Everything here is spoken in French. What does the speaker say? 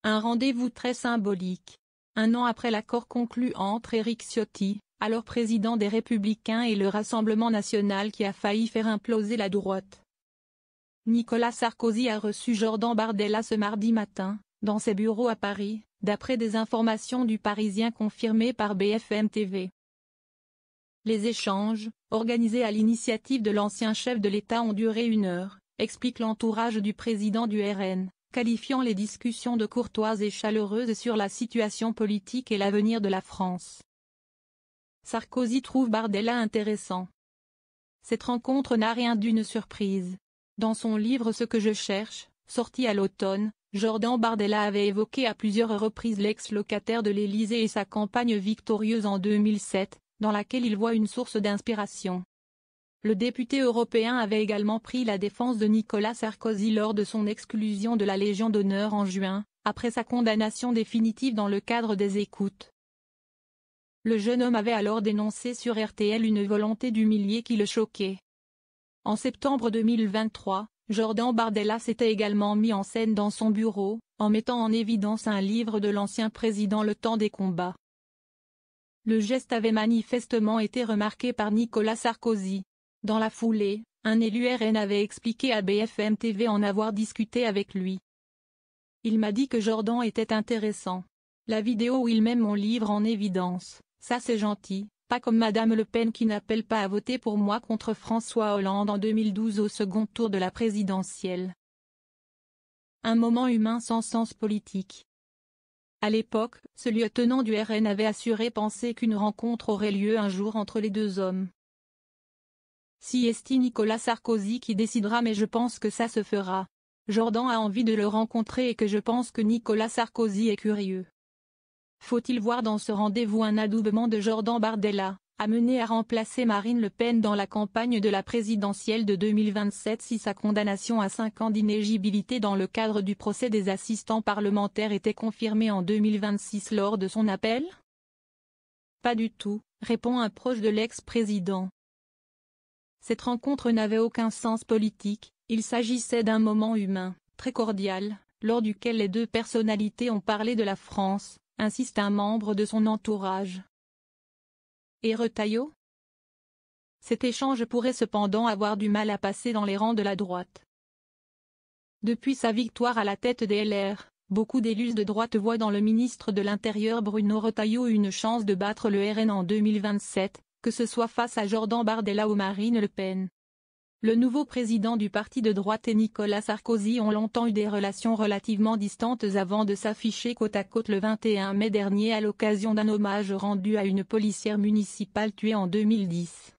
Un rendez-vous très symbolique. Un an après l'accord conclu entre Éric Ciotti, alors président des Républicains, et le Rassemblement national qui a failli faire imploser la droite. Nicolas Sarkozy a reçu Jordan Bardella ce mardi matin, dans ses bureaux à Paris, d'après des informations du Parisien confirmées par BFM TV. Les échanges, organisés à l'initiative de l'ancien chef de l'État, ont duré 1 heure, explique l'entourage du président du RN, qualifiant les discussions de courtoises et chaleureuses sur la situation politique et l'avenir de la France. Sarkozy trouve Bardella intéressant. Cette rencontre n'a rien d'une surprise. Dans son livre Ce que je cherche, sorti à l'automne, Jordan Bardella avait évoqué à plusieurs reprises l'ex-locataire de l'Élysée et sa campagne victorieuse en 2007, dans laquelle il voit une source d'inspiration. Le député européen avait également pris la défense de Nicolas Sarkozy lors de son exclusion de la Légion d'honneur en juin, après sa condamnation définitive dans le cadre des écoutes. Le jeune homme avait alors dénoncé sur RTL une volonté d'humilier qui le choquait. En septembre 2023, Jordan Bardella s'était également mis en scène dans son bureau, en mettant en évidence un livre de l'ancien président Le temps des combats. Le geste avait manifestement été remarqué par Nicolas Sarkozy. Dans la foulée, un élu RN avait expliqué à BFM TV en avoir discuté avec lui. Il m'a dit que Jordan était intéressant. La vidéo où il met mon livre en évidence, ça c'est gentil, pas comme Madame Le Pen qui n'appelle pas à voter pour moi contre François Hollande en 2012 au second tour de la présidentielle. Un moment humain sans sens politique. À l'époque, ce lieutenant du RN avait assuré penser qu'une rencontre aurait lieu un jour entre les deux hommes. Si est Nicolas Sarkozy qui décidera, mais je pense que ça se fera. Jordan a envie de le rencontrer et que je pense que Nicolas Sarkozy est curieux. Faut-il voir dans ce rendez-vous un adoubement de Jordan Bardella, amené à remplacer Marine Le Pen dans la campagne de la présidentielle de 2027 si sa condamnation à 5 ans d'inéligibilité dans le cadre du procès des assistants parlementaires était confirmée en 2026 lors de son appel? Pas du tout, répond un proche de l'ex-président. Cette rencontre n'avait aucun sens politique, il s'agissait d'un moment humain, très cordial, lors duquel les deux personnalités ont parlé de la France, insiste un membre de son entourage. Et Retailleau? Cet échange pourrait cependant avoir du mal à passer dans les rangs de la droite. Depuis sa victoire à la tête des LR, beaucoup d'élus de droite voient dans le ministre de l'Intérieur Bruno Retailleau une chance de battre le RN en 2027, que ce soit face à Jordan Bardella ou Marine Le Pen. Le nouveau président du parti de droite et Nicolas Sarkozy ont longtemps eu des relations relativement distantes avant de s'afficher côte à côte le 21 mai dernier à l'occasion d'un hommage rendu à une policière municipale tuée en 2010.